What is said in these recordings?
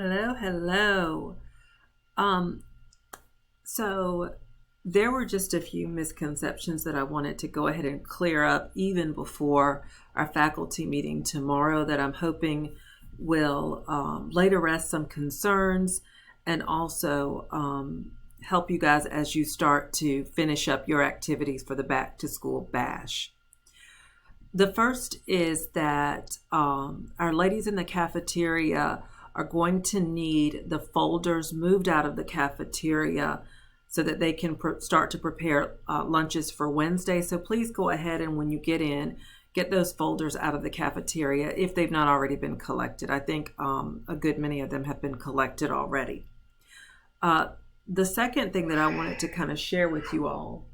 Hello, hello. Um, so there were just a few misconceptions that I wanted to go ahead and clear up even before our faculty meeting tomorrow that I'm hoping will lay to rest some concerns and also help you guys as you start to finish up your activities for the back to school bash. The first is that our ladies in the cafeteria are going to need the folders moved out of the cafeteria so that they can start to prepare lunches for Wednesday. So please go ahead and when you get in, get those folders out of the cafeteria if they've not already been collected. I think a good many of them have been collected already. The second thing that I wanted to kind of share with you all,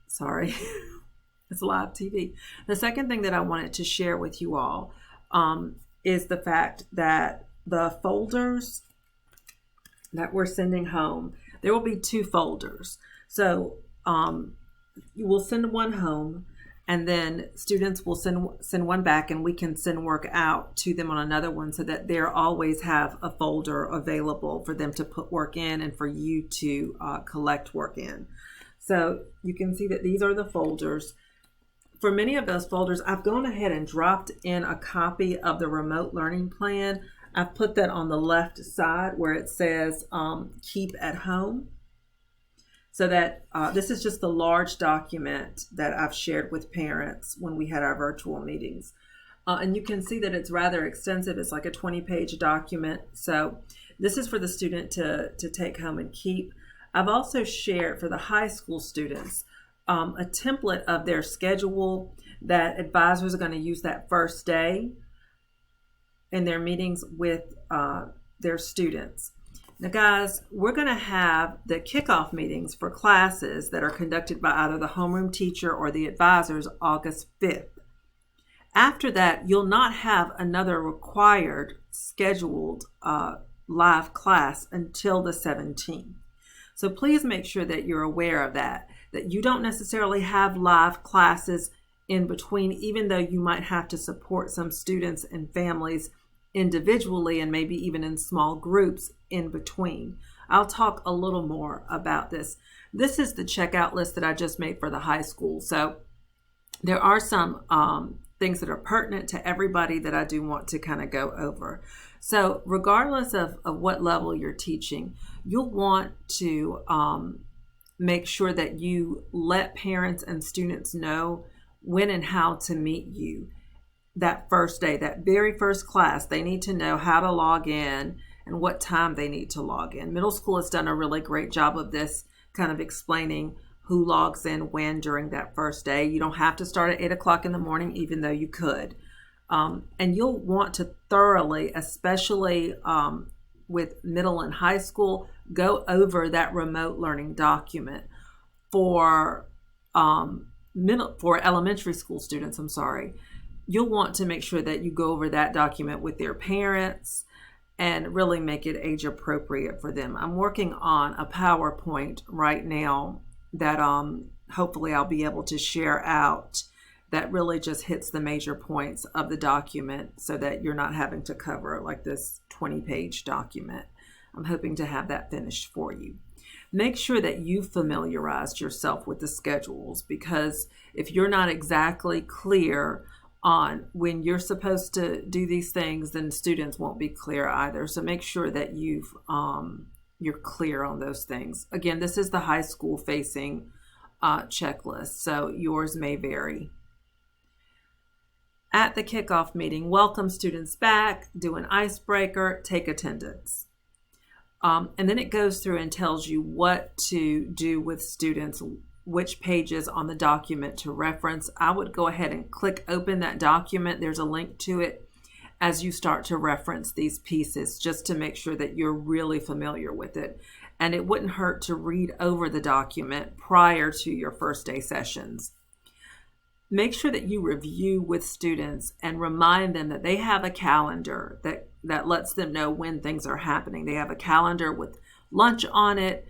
sorry. It's live TV. The second thing that I wanted to share with you all is the fact that the folders that we're sending home, there will be two folders. So you will send one home and then students will send one back and we can send work out to them on another one so that they always have a folder available for them to put work in and for you to collect work in. So you can see that these are the folders. For many of those folders, I've gone ahead and dropped in a copy of the remote learning plan. I've put that on the left side where it says keep at home. So that this is just the large document that I've shared with parents when we had our virtual meetings. And you can see that it's rather extensive. It's like a 20-page document. So this is for the student to take home and keep. I've also shared for the high school students a template of their schedule that advisors are going to use that first day in their meetings with their students. Now, guys, we're going to have the kickoff meetings for classes that are conducted by either the homeroom teacher or the advisors August 5th. After that, you'll not have another required scheduled live class until the 17th. So please make sure that you're aware of that you don't necessarily have live classes in between, even though you might have to support some students and families individually and maybe even in small groups in between. I'll talk a little more about this. This is the checkout list that I just made for the high school. So there are some things that are pertinent to everybody that I do want to kind of go over. So regardless of what level you're teaching, you'll want to make sure that you let parents and students know when and how to meet you that first day, that very first class. They need to know how to log in and what time they need to log in. Middle school has done a really great job of this, kind of explaining who logs in when during that first day. You don't have to start at 8 o'clock in the morning, even though you could. And you'll want to thoroughly, especially with middle and high school, go over that remote learning document for elementary school students. You'll want to make sure that you go over that document with their parents and really make it age appropriate for them. I'm working on a PowerPoint right now that hopefully I'll be able to share out that really just hits the major points of the document so that you're not having to cover like this 20-page document. I'm hoping to have that finished for you. Make sure that you familiarized yourself with the schedules, because if you're not exactly clear on when you're supposed to do these things, then students won't be clear either. So make sure that you're clear on those things. Again, this is the high school facing checklist, so yours may vary. At the kickoff meeting, welcome students back, do an icebreaker, take attendance. And then it goes through and tells you what to do with students, which pages on the document to reference. I would go ahead and click open that document. There's a link to it as you start to reference these pieces, just to make sure that you're really familiar with it. And it wouldn't hurt to read over the document prior to your first day sessions. Make sure that you review with students and remind them that they have a calendar that lets them know when things are happening. They have a calendar with lunch on it.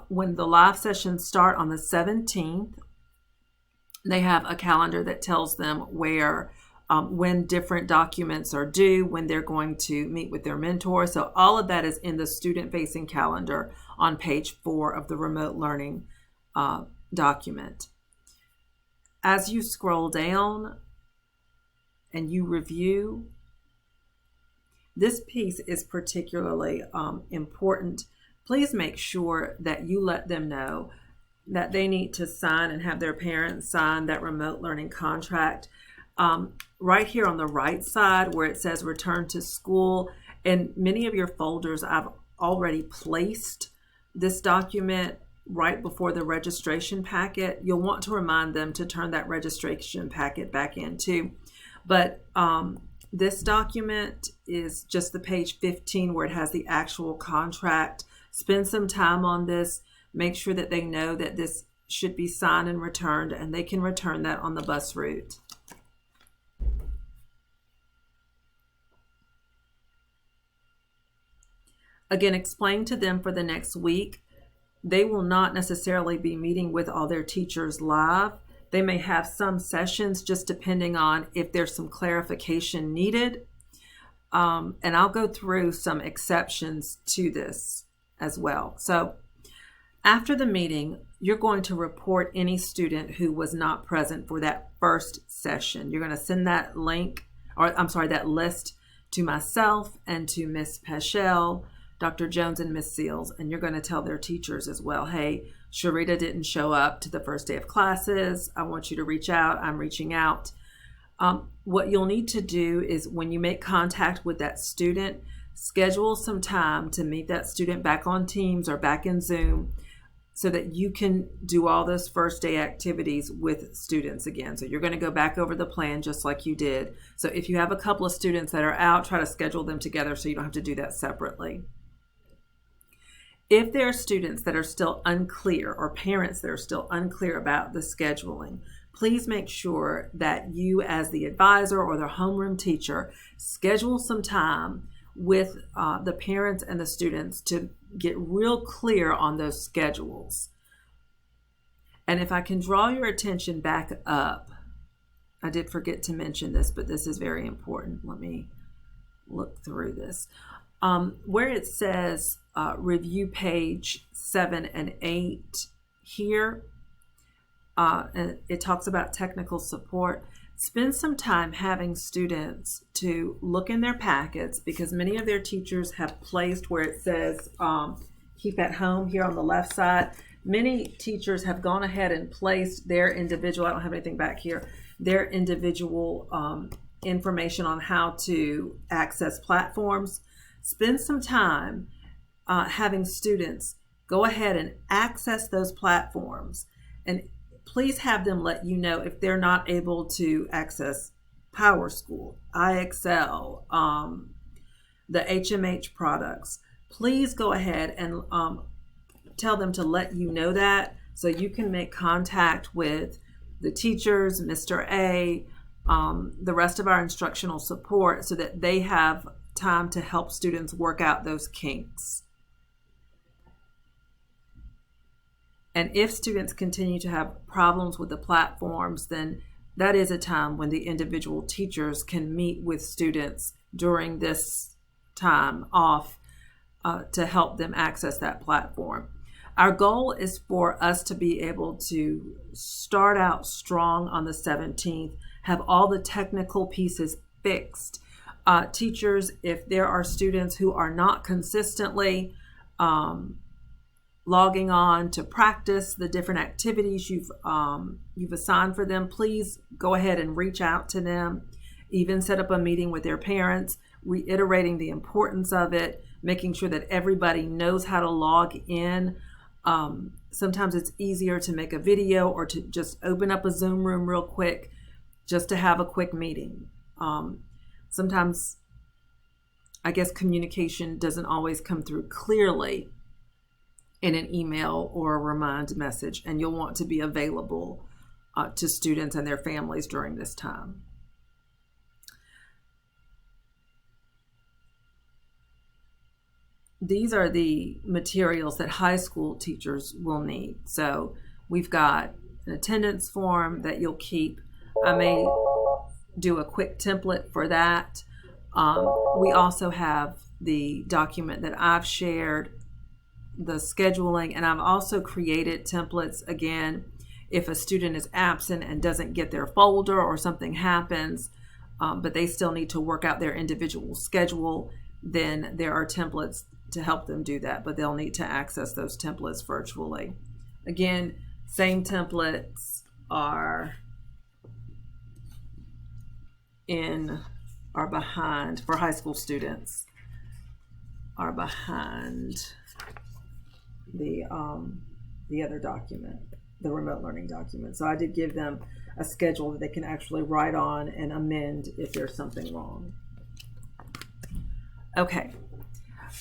When the live sessions start on the 17th, they have a calendar that tells them where when different documents are due, when they're going to meet with their mentor. So all of that is in the student-facing calendar on page 4 of the remote learning document. As you scroll down and you review, this piece is particularly important. Please make sure that you let them know that they need to sign and have their parents sign that remote learning contract. Right here on the right side where it says return to school, in many of your folders, I've already placed this document right before the registration packet. You'll want to remind them to turn that registration packet back in too. But this document is just the page 15 where it has the actual contract. Spend some time on this. Make sure that they know that this should be signed and returned, and they can return that on the bus route. Again, explain to them for the next week. They will not necessarily be meeting with all their teachers live. They may have some sessions just depending on if there's some clarification needed. And I'll go through some exceptions to this as well. So after the meeting, you're going to report any student who was not present for that first session. You're going to send that link, or I'm sorry, that list to myself and to Miss Peschel, Dr. Jones, and Miss Seals, and you're going to tell their teachers as well, hey, Sharita didn't show up to the first day of classes. I want you to reach out. I'm reaching out. What you'll need to do is when you make contact with that student, schedule some time to meet that student back on Teams or back in Zoom so that you can do all those first day activities with students again. So you're going to go back over the plan just like you did. So if you have a couple of students that are out, try to schedule them together so you don't have to do that separately. If there are students that are still unclear or parents that are still unclear about the scheduling, please make sure that you as the advisor or the homeroom teacher schedule some time with the parents and the students to get real clear on those schedules. And if I can draw your attention back up, I did forget to mention this, but this is very important. Let me look through this. Where it says review page 7 and 8 here, and it talks about technical support. Spend some time having students to look in their packets, because many of their teachers have placed where it says keep at home here on the left side. Many teachers have gone ahead and placed their individual, I don't have anything back here, their individual information on how to access platforms. Spend some time having students go ahead and access those platforms, and please have them let you know if they're not able to access PowerSchool, IXL, the HMH products. Please go ahead and tell them to let you know that so you can make contact with the teachers, Mr. A, the rest of our instructional support, so that they have time to help students work out those kinks. And if students continue to have problems with the platforms, then that is a time when the individual teachers can meet with students during this time off to help them access that platform. Our goal is for us to be able to start out strong on the 17th, have all the technical pieces fixed. Teachers, if there are students who are not consistently logging on to practice the different activities you've assigned for them, please go ahead and reach out to them. Even set up a meeting with their parents, reiterating the importance of it, making sure that everybody knows how to log in. Sometimes it's easier to make a video or to just open up a Zoom room real quick just to have a quick meeting. Sometimes, I guess, communication doesn't always come through clearly in an email or a remind message, and you'll want to be available to students and their families during this time. These are the materials that high school teachers will need. So we've got an attendance form that you'll keep. I may do a quick template for that. We also have the document that I've shared, the scheduling, and I've also created templates again if a student is absent and doesn't get their folder or something happens, but they still need to work out their individual schedule, then there are templates to help them do that, but they'll need to access those templates virtually. Again, same templates are behind, for high school students, are behind the other document, the remote learning document. So I did give them a schedule that they can actually write on and amend if there's something wrong. Okay.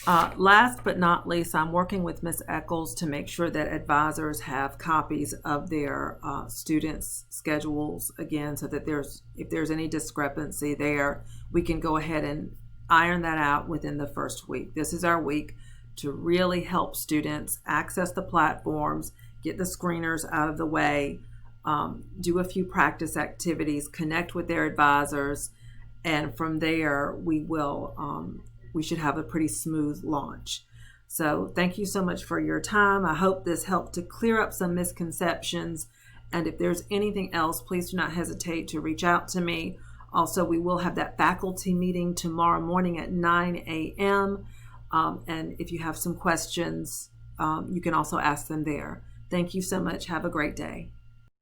Last but not least, I'm working with Ms. Eccles to make sure that advisors have copies of their students' schedules again, so that if there's any discrepancy there, we can go ahead and iron that out within the first week. This is our week to really help students access the platforms, get the screeners out of the way, do a few practice activities, connect with their advisors, and from there we should have a pretty smooth launch. So thank you so much for your time. I hope this helped to clear up some misconceptions. And if there's anything else, please do not hesitate to reach out to me. Also, we will have that faculty meeting tomorrow morning at 9 a.m. And if you have some questions, you can also ask them there. Thank you so much. Have a great day.